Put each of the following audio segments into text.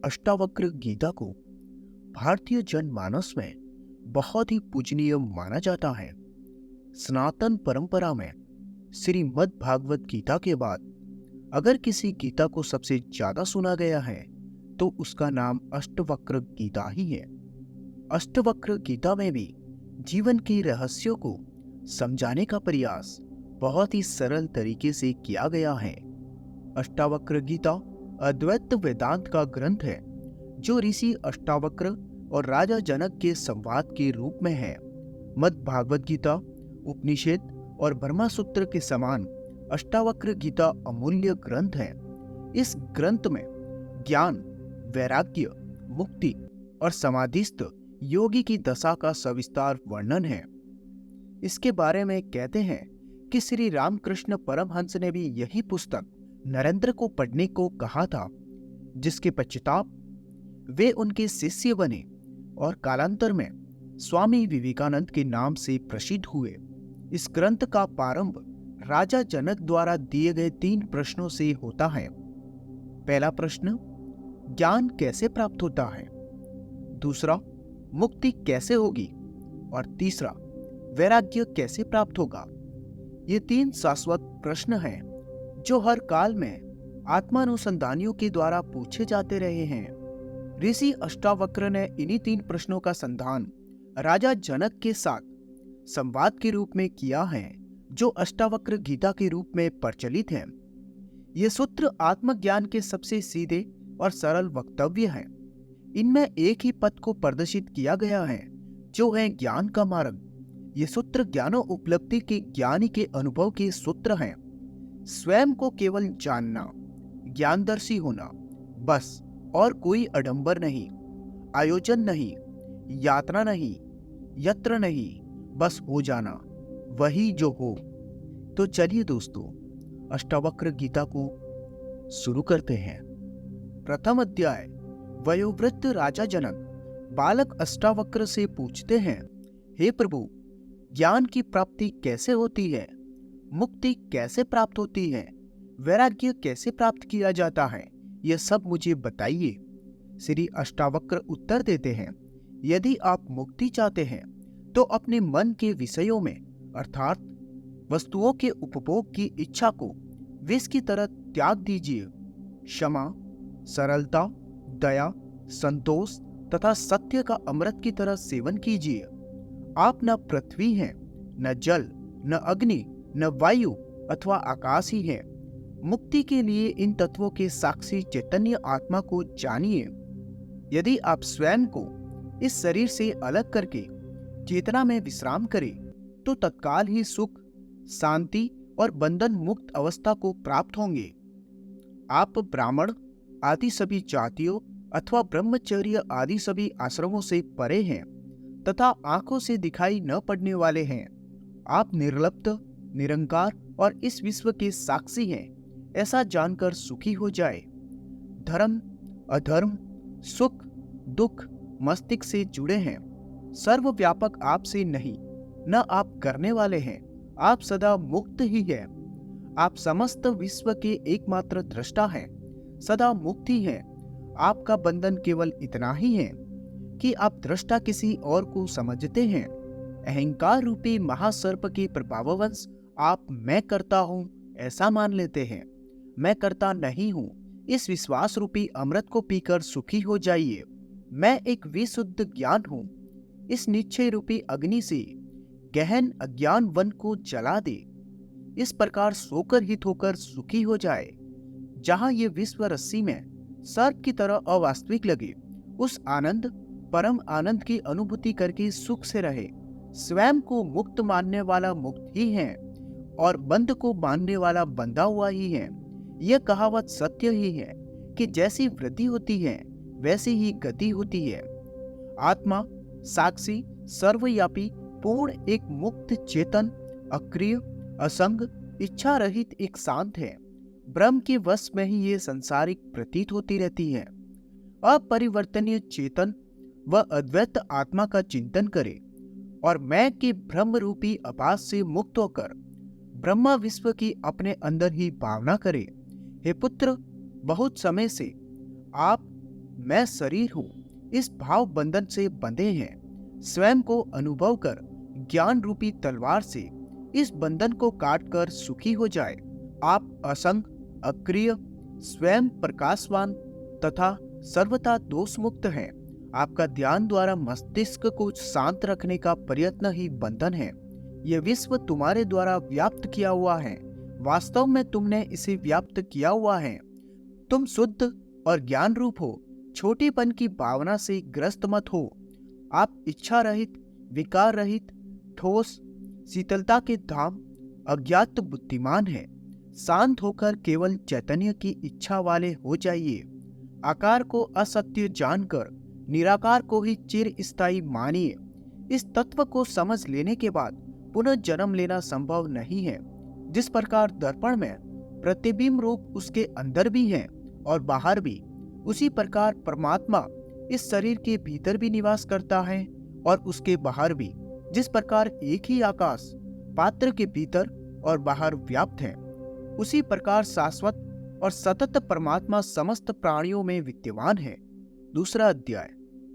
अष्टावक्र गीता को भारतीय जनमानस में बहुत ही पूजनीय माना जाता है। सनातन परंपरा में श्रीमद् भागवत गीता के बाद अगर किसी गीता को सबसे ज्यादा सुना गया है तो उसका नाम अष्टवक्र गीता ही है। अष्टवक्र गीता में भी जीवन के रहस्यों को समझाने का प्रयास बहुत ही सरल तरीके से किया गया है। अष्टावक्र गीता अद्वैत वेदांत का ग्रंथ है जो ऋषि अष्टावक्र और राजा जनक के संवाद के रूप में है। मद् भागवत गीता, उपनिषद और ब्रह्मा सूत्र के समान अष्टावक्र गीता अमूल्य ग्रंथ है। इस ग्रंथ में ज्ञान, वैराग्य, मुक्ति और समाधिस्थ योगी की दशा का सविस्तार वर्णन है। इसके बारे में कहते हैं कि श्री रामकृष्ण परमहंस ने भी यही पुस्तक नरेंद्र को पढ़ने को कहा था, जिसके पश्चात वे उनके शिष्य बने और कालांतर में स्वामी विवेकानंद के नाम से प्रसिद्ध हुए। इस ग्रंथ का प्रारंभ राजा जनक द्वारा दिए गए 3 प्रश्नों से होता है। पहला प्रश्न, ज्ञान कैसे प्राप्त होता है? दूसरा, मुक्ति कैसे होगी? और तीसरा, वैराग्य कैसे प्राप्त होगा? ये 3 शाश्वत प्रश्न हैं जो हर काल में आत्मानुसंधानियों के द्वारा पूछे जाते रहे हैं। ऋषि अष्टावक्र ने इन्हीं 3 प्रश्नों का संधान राजा जनक के साथ संवाद के रूप में किया है, जो अष्टावक्र गीता के रूप में प्रचलित है। ये सूत्र आत्मज्ञान के सबसे सीधे और सरल वक्तव्य हैं। इनमें एक ही पद को प्रदर्शित किया गया है, जो है ज्ञान का मार्ग। ये सूत्र ज्ञानो उपलब्धि के ज्ञानी के अनुभव के सूत्र हैं। स्वयं को केवल जानना, ज्ञानदर्शी होना, बस, और कोई आडंबर नहीं, आयोजन नहीं, यात्रा नहीं, यत्र नहीं, बस हो जाना, वही जो हो। तो चलिए दोस्तों, अष्टावक्र गीता को शुरू करते हैं। प्रथम अध्याय। वयोवृद्ध राजा जनक बालक अष्टावक्र से पूछते हैं, हे प्रभु, ज्ञान की प्राप्ति कैसे होती है? मुक्ति कैसे प्राप्त होती है? वैराग्य कैसे प्राप्त किया जाता है? यह सब मुझे बताइए। श्री अष्टावक्र उत्तर देते हैं, यदि आप मुक्ति चाहते हैं तो अपने मन के विषयों में अर्थात वस्तुओं के उपभोग की इच्छा को विष की तरह त्याग दीजिए। क्षमा, सरलता, दया, संतोष तथा सत्य का अमृत की तरह सेवन कीजिए। आप न पृथ्वी हैं, न जल, न अग्नि, न वायु अथवा आकाश ही है। मुक्ति के लिए इन तत्वों के साक्षी चैतन्य आत्मा को जानिए। यदि आप स्वयं को इस शरीर से अलग करके चेतना में विश्राम करें तो तत्काल ही सुख, शांति और बंधन मुक्त अवस्था को प्राप्त होंगे। आप ब्राह्मण आदि सभी जातियों अथवा ब्रह्मचर्य आदि सभी आश्रमों से परे हैं तथा आंखों से दिखाई न पड़ने वाले हैं। आप निर्लिप्त, निरंकार और इस विश्व के साक्षी हैं, ऐसा जानकर सुखी हो जाए। धर्म, अधर्म, सुख, दुख मस्तिष्क से जुड़े हैं। सर्वव्यापक आपसे नहीं, न आप करने वाले हैं। आप सदा मुक्त ही हैं। आप समस्त विश्व के एकमात्र दृष्टा हैं, सदा मुक्त ही हैं। आपका बंधन केवल इतना ही है कि आप दृष्टा किसी और को समझते हैं। अहंकार रूपी महासर्प के प्रभाववश आप मैं करता हूं ऐसा मान लेते हैं। मैं करता नहीं हूं, इस विश्वास रूपी अमृत को पीकर सुखी हो जाइए। मैं एक विशुद्ध ज्ञान हूं। इस निश्चय रूपी अग्नि से गहन अज्ञान वन को जला दे। इस प्रकार सोकर हित होकर सुखी हो जाए। जहां ये विश्व रस्सी में सर्प की तरह अवास्तविक लगे, उस आनंद, परम आनंद की अनुभूति करके सुख से रहे। स्वयं को मुक्त मानने वाला मुक्त ही है और बंध को मानने वाला बंधा हुआ ही है। यह कहावत सत्य ही है कि जैसी वृद्धि होती है वैसी ही गति होती है। आत्मा साक्षी, सर्वव्यापी, पूर्ण, एक मुक्त चेतन, अक्रिय, असंग, इच्छा रहित एक शांत है। ब्रह्म के वश में ही ये संसारिक प्रतीत होती रहती है। अपरिवर्तनीय चेतन व अद्वैत आत्मा का चिंतन करे और मैं के ब्रह्म रूपी आभास से मुक्त होकर ब्रह्मा विश्व की अपने अंदर ही भावना करे। हे पुत्र, बहुत समय से आप मैं शरीर हूँ इस भाव बंधन से बंधे हैं। स्वयं को अनुभव कर ज्ञान रूपी तलवार से इस बंधन को काटकर सुखी हो जाए। आप असंग, अक्रिय, स्वयं प्रकाशवान तथा सर्वथा दोष मुक्त हैं। आपका ध्यान द्वारा मस्तिष्क को शांत रखने का प्रयत्न ही बंधन है। यह विश्व तुम्हारे द्वारा व्याप्त किया हुआ है। वास्तव में तुमने इसे व्याप्त किया हुआ है। तुम शुद्ध और ज्ञान रूप हो। छोटेपन की भावना से ग्रस्त मत हो। आप इच्छा रहित, विकार रहित, ठोस, शीतलता के धाम, अज्ञात बुद्धिमान है। शांत होकर केवल चैतन्य की इच्छा वाले हो जाइए। आकार को असत्य जानकर निराकार को ही चिरस्थायी मानिए। इस तत्व को समझ लेने के बाद पुनः जन्म लेना संभव नहीं है। जिस प्रकार दर्पण में प्रतिबिंब रूप उसके अंदर भी है और बाहर भी, उसी प्रकार परमात्मा इस शरीर के भीतर भी निवास करता है और उसके बाहर भी। जिस प्रकार एक ही आकाश पात्र के भीतर और बाहर व्याप्त है, उसी प्रकार शाश्वत और सतत परमात्मा समस्त प्राणियों में विद्यमान है। दूसरा अध्याय।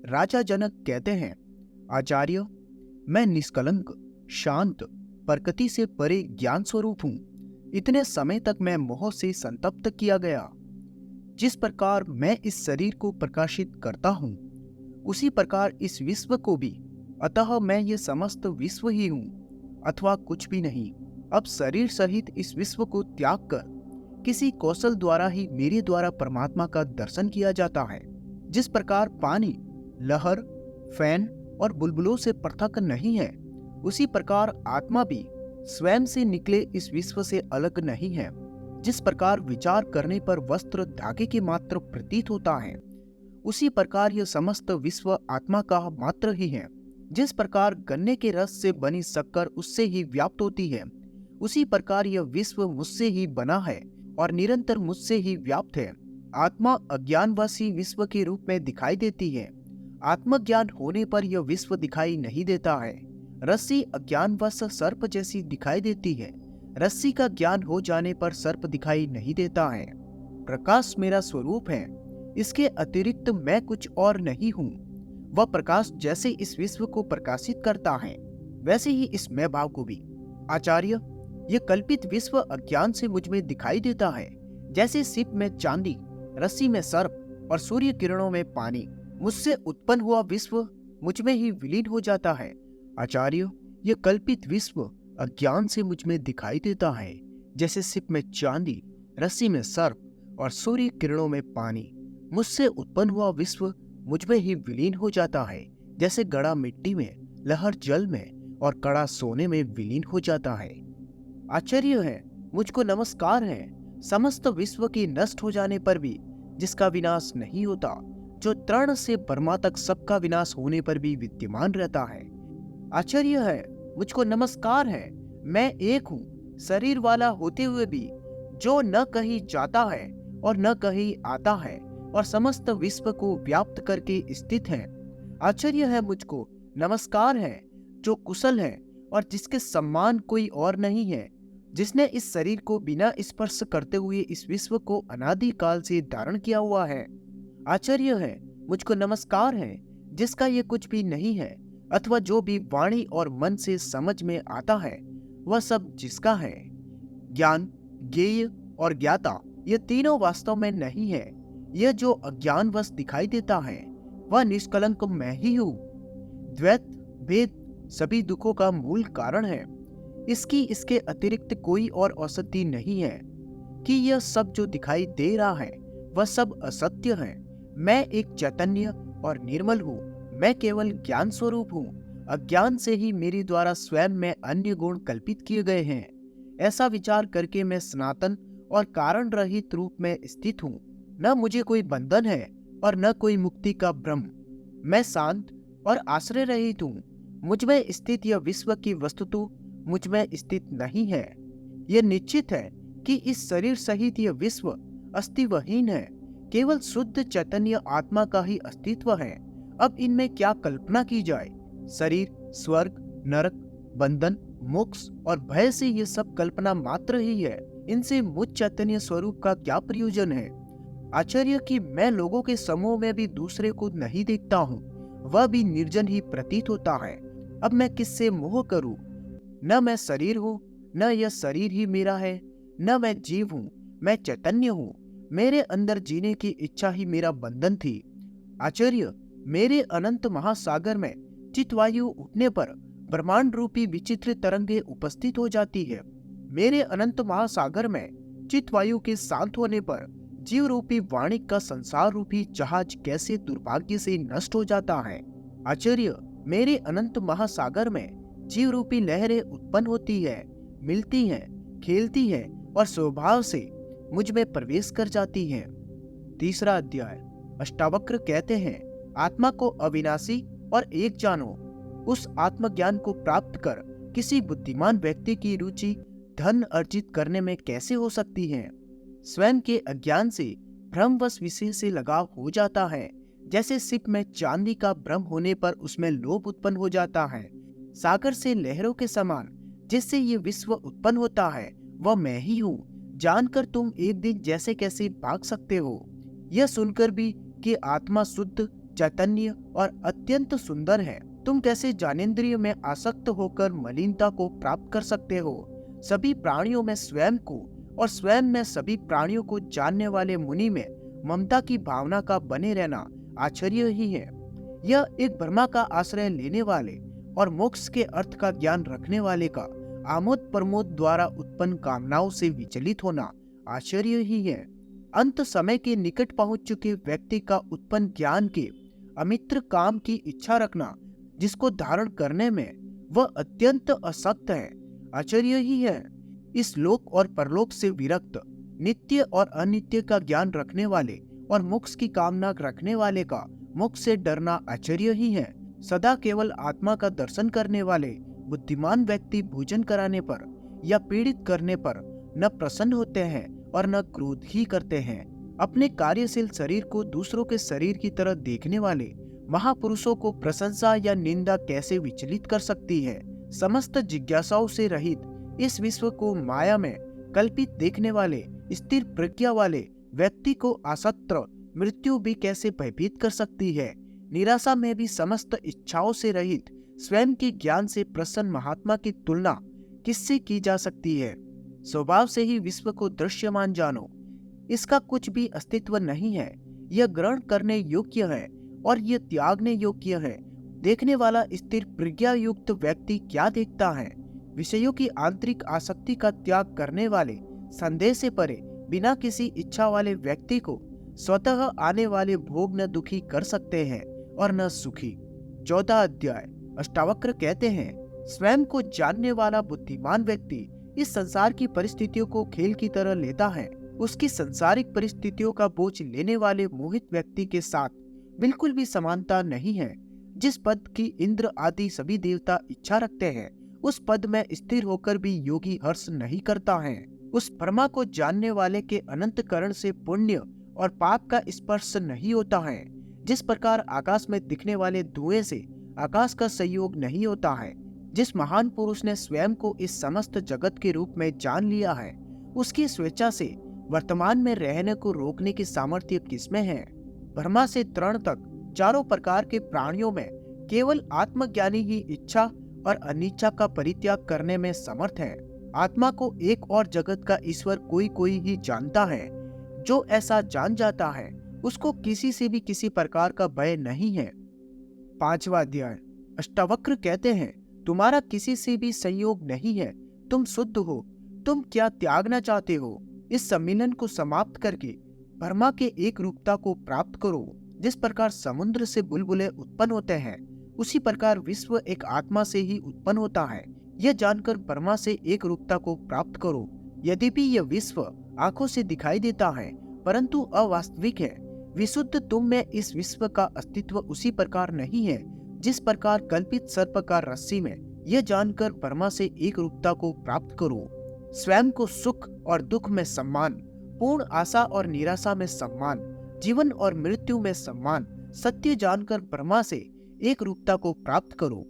राजा जनक कहते हैं, आचार्य, मैं निष्कलंक, शांत, प्रकृति से परे ज्ञान स्वरूप हूँ। इतने समय तक मैं मोह से संतप्त किया गया। जिस प्रकार मैं इस शरीर को प्रकाशित करता हूँ, उसी प्रकार इस विश्व को भी। अतः मैं ये समस्त विश्व ही हूँ अथवा कुछ भी नहीं। अब शरीर सहित इस विश्व को त्याग कर किसी कौशल द्वारा ही मेरे द्वारा परमात्मा का दर्शन किया जाता है। जिस प्रकार पानी लहर, फैन और बुलबुलों से पृथक नहीं है, उसी प्रकार आत्मा भी स्वयं से निकले इस विश्व से अलग नहीं है। जिस प्रकार विचार करने पर वस्त्र धागे के मात्र प्रतीत होता है, उसी प्रकार यह समस्त विश्व आत्मा का मात्र ही है। जिस प्रकार गन्ने के रस से बनी शक्कर उससे ही व्याप्त होती है, उसी प्रकार यह विश्व मुझसे ही बना है और निरंतर मुझसे ही व्याप्त है। आत्मा अज्ञानवासी विश्व के रूप में दिखाई देती है। आत्मज्ञान होने पर यह विश्व दिखाई नहीं देता है। रस्सी अज्ञानवश सर्प जैसी दिखाई देती है। रस्सी का ज्ञान हो जाने पर सर्प दिखाई नहीं देता है। प्रकाश मेरा स्वरूप है, इसके अतिरिक्त मैं कुछ और नहीं हूँ। वह प्रकाश जैसे इस विश्व को प्रकाशित करता है, वैसे ही इस मैं भाव को भी। आचार्य, यह कल्पित विश्व अज्ञान से मुझ में दिखाई देता है। जैसे सिप में चांदी, रस्सी में सर्प और सूर्य किरणों में पानी। मुझसे उत्पन्न हुआ विश्व मुझ में ही विलीन हो जाता है। आचार्य, यह कल्पित विश्व अज्ञान से मुझ में दिखाई देता है। जैसे सिप में चांदी, रस्सी में सर्प और सूर्य किरणों में पानी। मुझसे उत्पन्न हुआ विश्व मुझ में ही विलीन हो जाता है। जैसे गड़ा मिट्टी में, लहर जल में और कड़ा सोने में विलीन हो जाता है। आश्चर्य है, मुझको नमस्कार है। समस्त विश्व के नष्ट हो जाने पर भी जिसका विनाश नहीं होता, जो तृण से बर्मा तक सबका विनाश होने पर भी विद्यमान रहता है। आश्चर्य है, मुझको नमस्कार है। मैं एक हूँ, शरीर वाला होते हुए भी, जो न कहीं जाता है और न कहीं आता है और समस्त विश्व को व्याप्त करके स्थित है। आश्चर्य है, मुझको नमस्कार है, जो कुशल है और जिसके सम्मान कोई और नहीं है, जिसने इस शरीर को बिना स्पर्श करते हुए इस विश्व को अनादि काल से धारण किया हुआ है। आश्चर्य है, मुझको नमस्कार है, जिसका ये कुछ भी नहीं है अथवा जो भी वाणी और मन से समझ में आता है वह सब जिसका है। ज्ञान, ज्ञेय और ज्ञाता ये तीनों वास्तव में नहीं है। यह जो अज्ञानवश दिखाई देता है वह निष्कलंक मैं ही हूँ। द्वैत भेद सभी दुखों का मूल कारण है। इसके अतिरिक्त कोई और औषधि नहीं है कि यह सब जो दिखाई दे रहा है वह सब असत्य है। मैं एक चैतन्य और निर्मल हूँ। मैं केवल ज्ञान स्वरूप हूँ। अज्ञान से ही मेरे द्वारा स्वयं में अन्य गुण कल्पित किए गए हैं। ऐसा विचार करके मैं सनातन और कारण रहित रूप में स्थित हूँ। न मुझे कोई बंधन है और न कोई मुक्ति का भ्रम। मैं शांत और आश्रय रहित हूँ। मुझ में स्थित यह विश्व की वस्तुतः मुझ में स्थित नहीं है। यह निश्चित है कि इस शरीर सहित यह विश्व अस्तित्वहीन है। केवल शुद्ध चैतन्य आत्मा का ही अस्तित्व है। अब इनमें क्या कल्पना की जाए। शरीर, स्वर्ग, नरक, बंधन, मोक्ष और भय से ये सब कल्पना मात्र ही है। इनसे मुझ चैतन्य स्वरूप का क्या प्रयोजन है। आश्चर्य कि मैं लोगों के समूह में भी दूसरे को नहीं देखता हूँ, वह भी निर्जन ही प्रतीत होता है। अब मैं किससे मोह करूं? न मैं शरीर हूँ, न यह शरीर ही मेरा है, न मैं जीव हूँ, मैं चैतन्य हूँ। मेरे अंदर जीने की इच्छा ही मेरा बंधन थी। आश्चर्य, मेरे अनंत महासागर में चित्वायु उठने पर ब्रह्मांड रूपी विचित्र तरंगे उपस्थित हो जाती है। मेरे अनंत महासागर में चित्वायु के शांत होने पर जीव रूपी वाणिक का संसार रूपी जहाज कैसे दुर्भाग्य से नष्ट हो जाता है। आश्चर्य, मेरे अनंत महासागर में जीव रूपी लहरें उत्पन्न होती है, मिलती हैं, खेलती हैं और स्वभाव से मुझ में प्रवेश कर जाती हैं। तीसरा अध्याय। अष्टावक्र कहते हैं, आत्मा को अविनाशी और एक जानो। उस आत्मज्ञान को प्राप्त कर किसी बुद्धिमान व्यक्ति की रुचि धन अर्जित करने में कैसे हो सकती है? स्वयं के अज्ञान से भ्रमवश विषय से लगाव हो जाता है। जैसे सिप में चांदी का भ्रम होने पर उसमें लोभ उत्पन्न हो जाता है। सागर से लहरों के समान जिससे ये विश्व उत्पन्न होता है, वह मैं ही हूँ। जानकर तुम एक दिन जैसे कैसे भाग सकते हो? यह सुनकर भी कि आत्मा शुद्ध, चैतन्य और अत्यंत सुंदर है, तुम कैसे ज्ञानेंद्रिय में आसक्त होकर मलिनता को प्राप्त कर सकते हो? सभी प्राणियों में स्वयं को और स्वयं में सभी प्राणियों को जानने वाले मुनि में ममता की भावना का बने रहना आश्चर्य ही है। यह एक ब्रह्मा का आश्रय लेने वाले और मोक्ष के अर्थ का ज्ञान रखने वाले का आमोद प्रमोद द्वारा उत्पन्न कामनाओं से विचलित होना आश्चर्य ही है। अंत समय के निकट पहुंच चुके व्यक्ति का उत्पन्न ज्ञान के अमित्र काम की इच्छा रखना, जिसको धारण करने में वह अत्यंत असक्त है, आश्चर्य ही है। इस लोक और परलोक से विरक्त, नित्य और अनित्य का ज्ञान रखने वाले और मोक्ष की कामना रखने वाले का मोक्ष से डरना आश्चर्य ही है। सदा केवल आत्मा का दर्शन करने वाले बुद्धिमान व्यक्ति भोजन कराने पर या पीड़ित करने पर न प्रसन्न होते हैं और न क्रोध ही करते हैं। अपने कार्यशील शरीर को दूसरों के शरीर की तरह देखने वाले महापुरुषों को प्रशंसा या निंदा कैसे विचलित कर सकती है? समस्त जिज्ञासाओं से रहित इस विश्व को माया में कल्पित देखने वाले स्थिर प्रज्ञा वाले व्यक्ति को आसक्त मृत्यु भी कैसे भयभीत कर सकती है? निराशा में भी समस्त इच्छाओं से रहित स्वयं के ज्ञान से प्रसन्न महात्मा की तुलना किससे की जा सकती है? स्वभाव से ही विश्व को दृश्यमान जानो, इसका कुछ भी अस्तित्व नहीं है। यह ग्रहण करने योग्य है और यह त्यागने योग्य है। देखने वाला स्थिर प्रज्ञा युक्त व्यक्ति क्या देखता है? विषयों की आंतरिक आसक्ति का त्याग करने वाले संदेह से परे बिना किसी इच्छा वाले व्यक्ति को स्वतः आने वाले भोग न दुखी कर सकते हैं और न सुखी। 14 अध्याय। अष्टावक्र कहते हैं, स्वयं को जानने वाला बुद्धिमान व्यक्ति इस संसार की परिस्थितियों को खेल की तरह लेता है। उसकी संसारिक परिस्थितियों का बोझ लेने वाले मोहित व्यक्ति के साथ बिल्कुल भी समानता नहीं है। जिस पद की इंद्र आदि सभी देवता इच्छा रखते हैं, उस पद में स्थिर होकर भी योगी हर्ष नहीं करता है। उस परमा को जानने वाले के अनंत करण से पुण्य और पाप का स्पर्श नहीं होता है। जिस प्रकार आकाश में दिखने वाले धुएं से आकाश का संयोग नहीं होता है, जिस महान पुरुष ने स्वयं को इस समस्त जगत के रूप में जान लिया है, उसकी स्वेच्छा से वर्तमान में रहने को रोकने की सामर्थ्य किसमें है? ब्रह्मा से तृण तक चारों प्रकार के प्राणियों में केवल आत्मज्ञानी ही इच्छा और अनिच्छा का परित्याग करने में समर्थ है। आत्मा को एक और जगत का ईश्वर कोई कोई ही जानता है। जो ऐसा जान जाता है उसको किसी से भी किसी प्रकार का भय नहीं है। 5वां अध्याय। अष्टावक्र कहते हैं, तुम्हारा किसी से भी संयोग नहीं है, तुम शुद्ध हो, तुम क्या त्यागना चाहते हो? इस सम्मिलन को समाप्त करके ब्रह्मा के एक रूपता को प्राप्त करो। जिस प्रकार समुद्र से बुलबुले उत्पन्न होते हैं, उसी प्रकार विश्व एक आत्मा से ही उत्पन्न होता है। यह जानकर ब्रह्मा से एक रूपता को प्राप्त करो। यद्यपि यह विश्व आंखों से दिखाई देता है परंतु अवास्तविक है। विशुद्ध तुम में इस विश्व का अस्तित्व उसी प्रकार नहीं है जिस प्रकार कल्पित सर्प का रस्सी में। यह जानकर ब्रह्मा से एक रूपता को प्राप्त करो। स्वयं को सुख और दुख में सम्मान, पूर्ण आशा और निराशा में सम्मान, जीवन और मृत्यु में सम्मान, सत्य जानकर ब्रह्मा से एक रूपता को प्राप्त करो।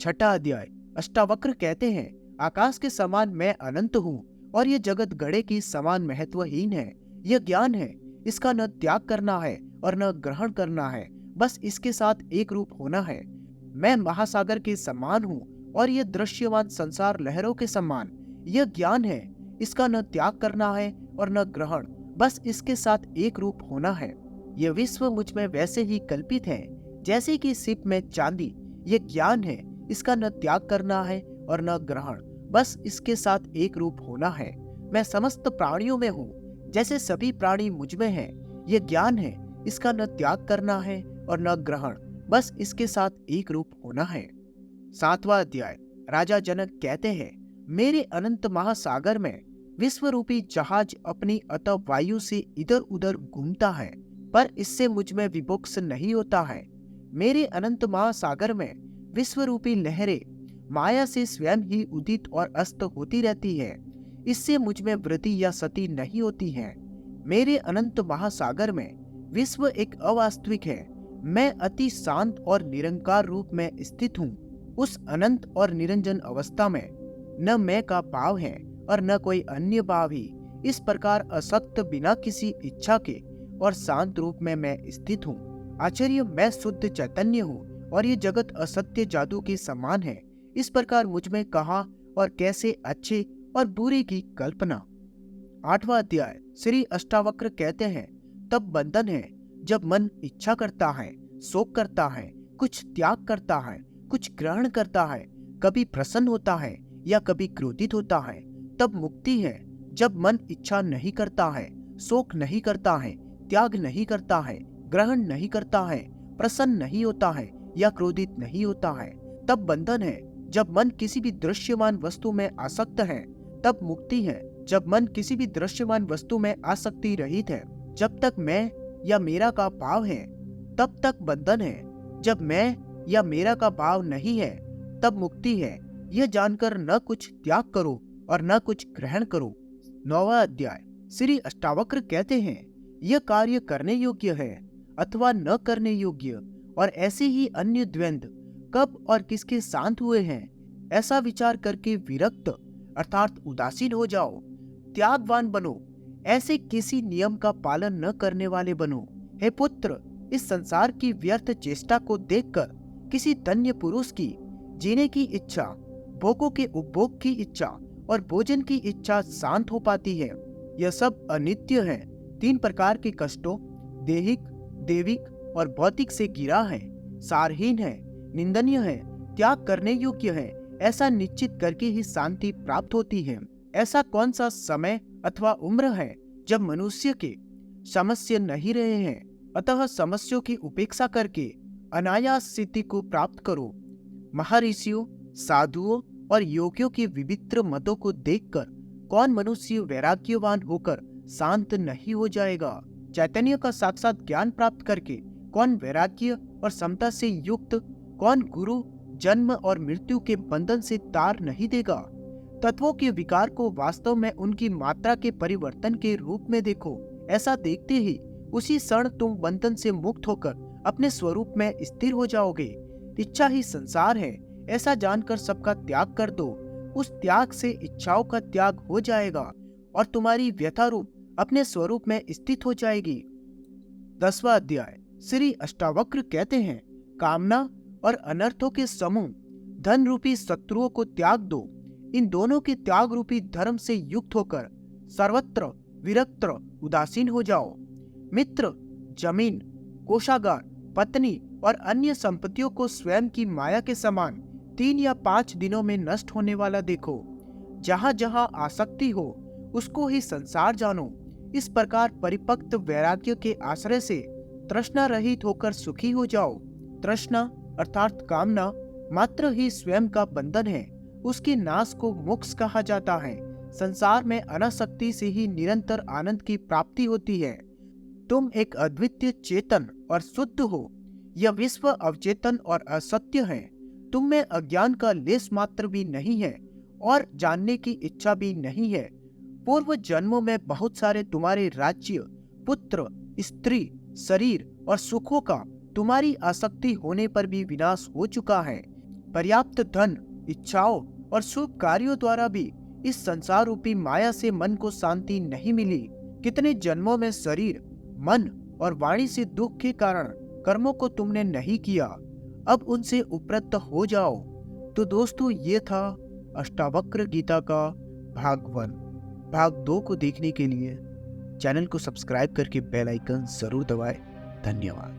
6वां अध्याय। अष्टावक्र कहते हैं, आकाश के समान मैं अनंत हूँ और यह जगत गड़े की समान महत्वहीन है। यह ज्ञान है इसका न त्याग करना है और न ग्रहण करना है, बस इसके साथ एक रूप होना है। मैं महासागर के समान हूँ और यह दृश्यमान संसार लहरों के समान। यह ज्ञान है, इसका न त्याग करना है और न ग्रहण, बस इसके साथ एक रूप होना है। यह विश्व मुझ में वैसे ही कल्पित है जैसे कि सिप में चांदी। यह ज्ञान है, इसका न त्याग करना है और न ग्रहण, बस इसके साथ एक रूप होना है। मैं समस्त प्राणियों में हूँ जैसे सभी प्राणी मुझ में हैं। यह ज्ञान है, इसका न त्याग करना है और न ग्रहण, बस इसके साथ एक रूप होना है। 7वां अध्याय। राजा जनक कहते हैं, मेरे अनंत महासागर में विश्व रूपी जहाज अपनी अतः वायु से इधर उधर घूमता है, पर इससे मुझ में विभोक्स नहीं होता है। मेरे अनंत महासागर में विश्व रूपी लहरें माया से स्वयं ही उदित और अस्त होती रहती है, इससे मुझ में वृद्धि या सती नहीं होती है। मेरे अनंत महासागर में विश्व एक अवास्तविक है। मैं अति शांत और निरंकार रूप में स्थित हूँ। उस अनंत और निरंजन अवस्था में न मैं का भाव है और न कोई अन्य भाव ही। इस प्रकार असक्त बिना किसी इच्छा के और शांत रूप में मैं स्थित हूँ। आश्चर्य, मैं शुद्ध चैतन्य हूँ और ये जगत असत्य जादू के समान है। इस प्रकार मुझ में कहाँ और कैसे अच्छे और बुरे की कल्पना। 8वां अध्याय। श्री अष्टावक्र कहते हैं, तब बंधन है जब मन इच्छा करता है, शोक करता है, कुछ त्याग करता है, कुछ ग्रहण करता है, कभी प्रसन्न होता है या कभी क्रोधित होता है। तब मुक्ति है जब मन इच्छा नहीं करता है, शोक नहीं करता है, त्याग नहीं करता है, ग्रहण नहीं करता है, प्रसन्न नहीं होता है या क्रोधित नहीं होता है। तब बंधन है जब मन किसी भी दृश्यमान वस्तु में आसक्त है। तब मुक्ति है जब मन किसी भी दृश्यमान वस्तु में आसक्ति रहित है। जब तक मैं या मेरा का भाव है तब तक बंधन है। जब मैं या मेरा का भाव नहीं है तब मुक्ति है। यह जानकर न कुछ त्याग करो और न कुछ ग्रहण करो। 9वां अध्याय। श्री अष्टावक्र कहते हैं, यह कार्य करने योग्य है अथवा न करने योग्य, और ऐसे ही अन्य द्वंद्व कब और किसके शांत हुए हैं, ऐसा विचार करके विरक्त अर्थात उदासीन हो जाओ, त्यागवान बनो, ऐसे किसी नियम का पालन न करने वाले बनो। हे पुत्र, इस संसार की व्यर्थ चेष्टा को देखकर किसी धन्य पुरुष की जीने की इच्छा, भोगों के उपभोग की इच्छा और भोजन की इच्छा शांत हो पाती है। यह सब अनित्य है। 3 प्रकार के कष्टों, देहिक, देविक और भौतिक से गिरा है, सारहीन है, निंदनीय है, त्याग करने योग्य है, ऐसा निश्चित करके ही शांति प्राप्त होती है। ऐसा कौन सा समय अथवा उम्र है जब मनुष्य के समस्या नहीं रहे हैं, अतः समस्याओं की उपेक्षा करके अनायास सिद्धि को प्राप्त करो। महर्षियों, साधुओं और योगियों के विविध मतों को देखकर कौन मनुष्य वैराग्यवान होकर शांत नहीं हो जाएगा। चैतन्य का साक्षात ज्ञान प्राप्त करके कौन वैराग्य और समता से युक्त, कौन गुरु जन्म और मृत्यु के बंधन से तार नहीं देगा। तत्वों के विकार को वास्तव में उनकी मात्रा के परिवर्तन के रूप में देखो। ऐसा देखते ही उसी क्षण तुम बंधन से मुक्त होकर अपने स्वरूप में स्थिर हो जाओगे। इच्छा ही संसार है, ऐसा जानकर सबका त्याग कर दो। उस त्याग से इच्छाओं का त्याग हो जाएगा और तुम्हारी व्यथा रूप अपने स्वरूप में स्थित हो जाएगी। 10वां अध्याय। श्री अष्टावक्र कहते हैं, कामना और अनर्थों के समूह धन रूपी शत्रुओं को त्याग दो। इन दोनों के त्याग रूपी धर्म से युक्त होकर सर्वत्र विरक्त उदासीन हो जाओ। मित्र, जमीन, कोषागार, पत्नी और अन्य संपत्तियों को स्वयं की माया के समान 3 या 5 दिनों में नष्ट होने वाला देखो। जहाँ जहाँ आसक्ति हो उसको ही संसार जानो। इस प्रकार परिपक्व वैराग्य के आश्रय से तृष्णा रहित होकर सुखी हो जाओ। तृष्णा अर्थात कामना मात्र ही स्वयं का बंधन है, उसके नाश को मोक्ष कहा जाता है। संसार में अनासक्ति से ही निरंतर आनंद की प्राप्ति होती है। तुम एक अद्वितीय चेतन और शुद्ध हो। यह विश्व अवचेतन और असत्य है। तुम में अज्ञान का लेस मात्र भी नहीं है और जानने की इच्छा भी नहीं है। पूर्व जन्मों में बहुत सारे तुम्हारे राज्य, पुत्र, स्त्री, शरीर और सुखों का तुम्हारी आसक्ति होने पर भी विनाश हो चुका है। पर्याप्त धन, इच्छाओं और शुभ कार्यों द्वारा भी इस संसार रूपी माया से मन को शांति नहीं मिली। कितने जन्मों में शरीर, मन और वाणी से दुख के कारण कर्मों को तुमने नहीं किया, अब उनसे उपरत हो जाओ। तो दोस्तों, ये था अष्टावक्र गीता का भाग 1। भाग 2 को देखने के लिए चैनल को सब्सक्राइब करके बेल आइकन जरूर दबाएं। धन्यवाद।